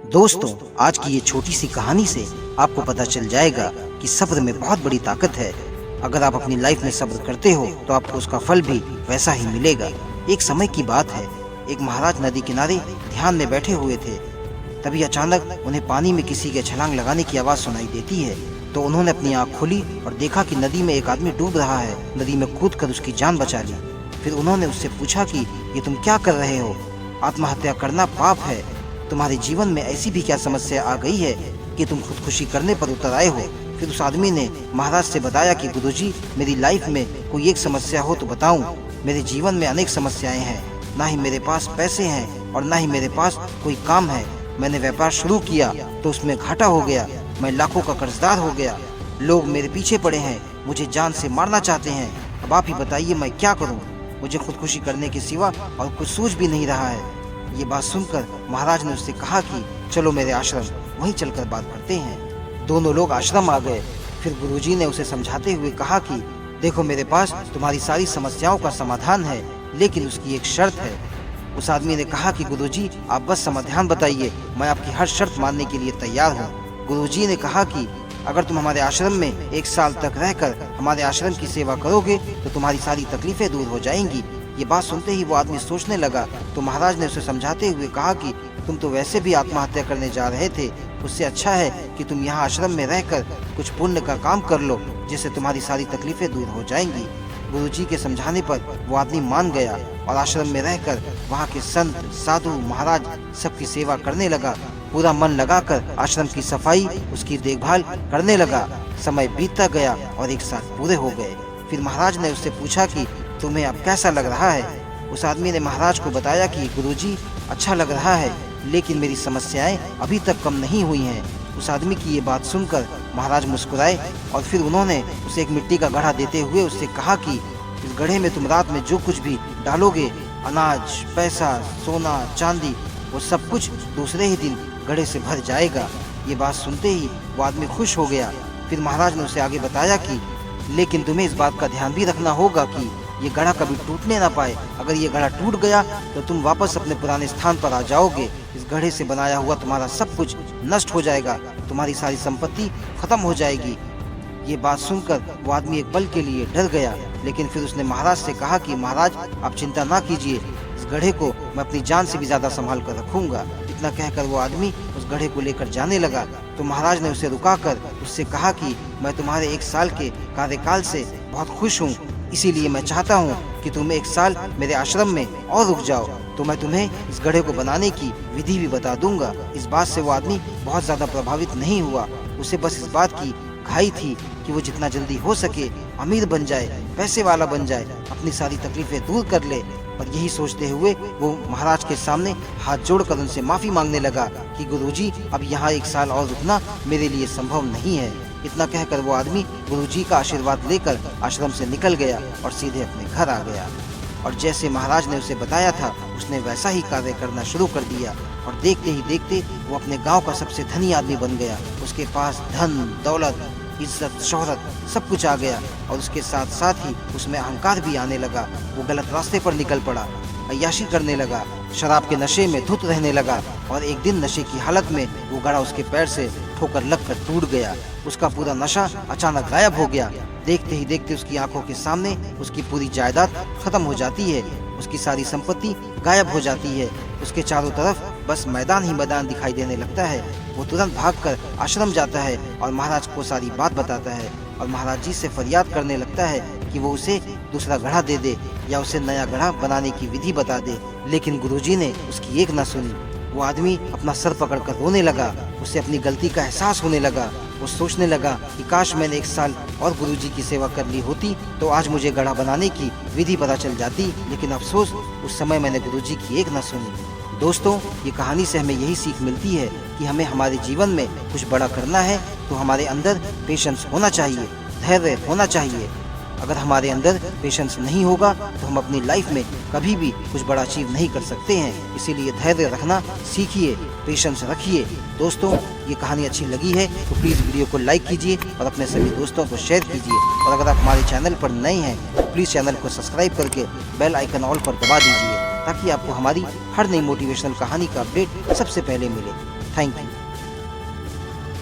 दोस्तों, आज की ये छोटी सी कहानी से आपको पता चल जाएगा कि सब्र में बहुत बड़ी ताकत है। अगर आप अपनी लाइफ में सब्र करते हो तो आपको उसका फल भी वैसा ही मिलेगा। एक समय की बात है, एक महाराज नदी किनारे ध्यान में बैठे हुए थे। तभी अचानक उन्हें पानी में किसी के छलांग लगाने की आवाज़ सुनाई देती है। तो उन्होंने अपनी आँख खोली और देखा कि नदी में एक आदमी डूब रहा है। नदी में कूदकर उसकी जान बचा ली। फिर उन्होंने उससे पूछा कि ये तुम क्या कर रहे हो? आत्महत्या करना पाप है। तुम्हारे जीवन में ऐसी भी क्या समस्या आ गई है कि तुम खुदकुशी करने पर उतर आए हो? फिर उस आदमी ने महाराज से बताया कि गुरुजी, मेरी लाइफ में कोई एक समस्या हो तो बताऊं। मेरे जीवन में अनेक समस्याएं हैं। ना ही मेरे पास पैसे हैं और ना ही मेरे पास कोई काम है। मैंने व्यापार शुरू किया तो उसमें घाटा हो गया। मैं लाखों का कर्जदार हो गया। लोग मेरे पीछे पड़े हैं, मुझे जान से मारना चाहते हैं। अब आप ही बताइए मैं क्या करूँ? मुझे खुदकुशी करने के सिवा और कुछ सूझ भी नहीं रहा है। ये बात सुनकर महाराज ने उससे कहा कि चलो मेरे आश्रम, वहीं चलकर बात करते हैं। दोनों लोग आश्रम आ गए। फिर गुरुजी ने उसे समझाते हुए कहा कि देखो, मेरे पास तुम्हारी सारी समस्याओं का समाधान है, लेकिन उसकी एक शर्त है। उस आदमी ने कहा कि गुरुजी, आप बस समाधान बताइए, मैं आपकी हर शर्त मानने के लिए तैयार हूँ। गुरुजी ने कहा कि अगर तुम हमारे आश्रम में 1 साल तक रहकर हमारे आश्रम की सेवा करोगे तो तुम्हारी सारी तकलीफें दूर हो जाएंगी। ये बात सुनते ही वो आदमी सोचने लगा। तो महाराज ने उसे समझाते हुए कहा कि तुम तो वैसे भी आत्महत्या करने जा रहे थे, उससे अच्छा है कि तुम यहाँ आश्रम में रहकर कुछ पुण्य का काम कर लो, जिससे तुम्हारी सारी तकलीफें दूर हो जाएंगी। गुरुजी के समझाने पर वो आदमी मान गया और आश्रम में रहकर वहाँ के संत, साधु, महाराज सबकी सेवा करने लगा। पूरा मन लगाकर आश्रम की सफाई, उसकी देखभाल करने लगा। समय बीतता गया और 1 साल पूरे हो गए। फिर महाराज ने उससे पूछा कि तुम्हें अब कैसा लग रहा है? उस आदमी ने महाराज को बताया कि गुरुजी, अच्छा लग रहा है, लेकिन मेरी समस्याएं अभी तक कम नहीं हुई हैं। उस आदमी की ये बात सुनकर महाराज मुस्कुराए और फिर उन्होंने उसे एक मिट्टी का घड़ा देते हुए उससे कहा कि इस घड़े में तुम रात में जो कुछ भी डालोगे, अनाज, पैसा, सोना, चांदी, वो सब कुछ दूसरे ही दिन घड़े से भर जाएगा। ये बात सुनते ही वो आदमी खुश हो गया। फिर महाराज ने उसे आगे बताया कि लेकिन तुम्हें इस बात का ध्यान भी रखना होगा कि ये घड़ा कभी टूटने ना पाए। अगर ये घड़ा टूट गया तो तुम वापस अपने पुराने स्थान पर आ जाओगे। इस घड़े से बनाया हुआ तुम्हारा सब कुछ नष्ट हो जाएगा, तुम्हारी सारी संपत्ति खत्म हो जाएगी। ये बात सुनकर वो आदमी एक पल के लिए डर गया, लेकिन फिर उसने महाराज से कहा कि महाराज, आप चिंता ना कीजिए, इस घड़े को मैं अपनी जान से भी ज्यादा संभाल कर रखूंगा। इतना कहकर वो आदमी उस घड़े को लेकर जाने लगा। तो महाराज ने उसे रुकाकर उससे कहा कि मैं तुम्हारे 1 साल के कार्यकाल से बहुत खुश हूँ, इसीलिए मैं चाहता हूँ कि तुम 1 साल मेरे आश्रम में और रुक जाओ, तो मैं तुम्हें इस घड़े को बनाने की विधि भी बता दूंगा। इस बात से वो आदमी बहुत ज्यादा प्रभावित नहीं हुआ। उसे बस इस बात की घाई थी कि वो जितना जल्दी हो सके अमीर बन जाए, पैसे वाला बन जाए, अपनी सारी तकलीफें दूर कर ले। और यही सोचते हुए वो महाराज के सामने हाथ जोड़कर उनसे माफी मांगने लगा कि गुरुजी, अब यहाँ 1 साल और रुकना मेरे लिए संभव नहीं है। इतना कहकर वो आदमी गुरुजी का आशीर्वाद लेकर आश्रम से निकल गया और सीधे अपने घर आ गया। और जैसे महाराज ने उसे बताया था, उसने वैसा ही कार्य करना शुरू कर दिया। और देखते ही देखते वो अपने गांव का सबसे धनी आदमी बन गया। उसके पास धन, दौलत, इज्जत, शोहरत सब कुछ आ गया और उसके साथ साथ ही उसमें अहंकार भी आने लगा। वो गलत रास्ते पर निकल पड़ा, अय्याशी करने लगा, शराब के नशे में धुत रहने लगा। और एक दिन नशे की हालत में वो घड़ा उसके पैर से ठोकर लगकर टूट गया। उसका पूरा नशा अचानक गायब हो गया। देखते ही देखते उसकी आंखों के सामने उसकी पूरी जायदाद खत्म हो जाती है, उसकी सारी संपत्ति गायब हो जाती है। उसके चारों तरफ बस मैदान ही मैदान दिखाई देने लगता है। वो तुरंत भागकर आश्रम जाता है और महाराज को सारी बात बताता है और महाराज जी से फरियाद करने लगता है कि वो उसे दूसरा घड़ा दे दे या उसे नया घड़ा बनाने की विधि बता दे। लेकिन गुरुजी ने उसकी एक न सुनी। वो आदमी अपना सर पकड़कर रोने लगा। उसे अपनी गलती का एहसास होने लगा। वो सोचने लगा कि काश मैंने 1 साल और गुरुजी की सेवा कर ली होती तो आज मुझे घड़ा बनाने की विधि पता चल जाती। लेकिन अफसोस, उस समय मैंने गुरुजी की एक न सुनी। दोस्तों, ये कहानी से हमें यही सीख मिलती है कि हमें हमारे जीवन में कुछ बड़ा करना है तो हमारे अंदर पेशेंस होना चाहिए, धैर्य होना चाहिए। अगर हमारे अंदर पेशेंस नहीं होगा तो हम अपनी लाइफ में कभी भी कुछ बड़ा अचीव नहीं कर सकते हैं। इसीलिए धैर्य रखना सीखिए, पेशेंस रखिए। दोस्तों, ये कहानी अच्छी लगी है तो प्लीज़ वीडियो को लाइक कीजिए और अपने सभी दोस्तों को शेयर कीजिए। और अगर आप हमारे चैनल पर नए हैं तो प्लीज़ चैनल को सब्सक्राइब करके बेल आइकन ऑल पर दबा दीजिए, ताकि आपको हमारी हर नई मोटिवेशनल कहानी का अपडेट सबसे पहले मिले। Thank you.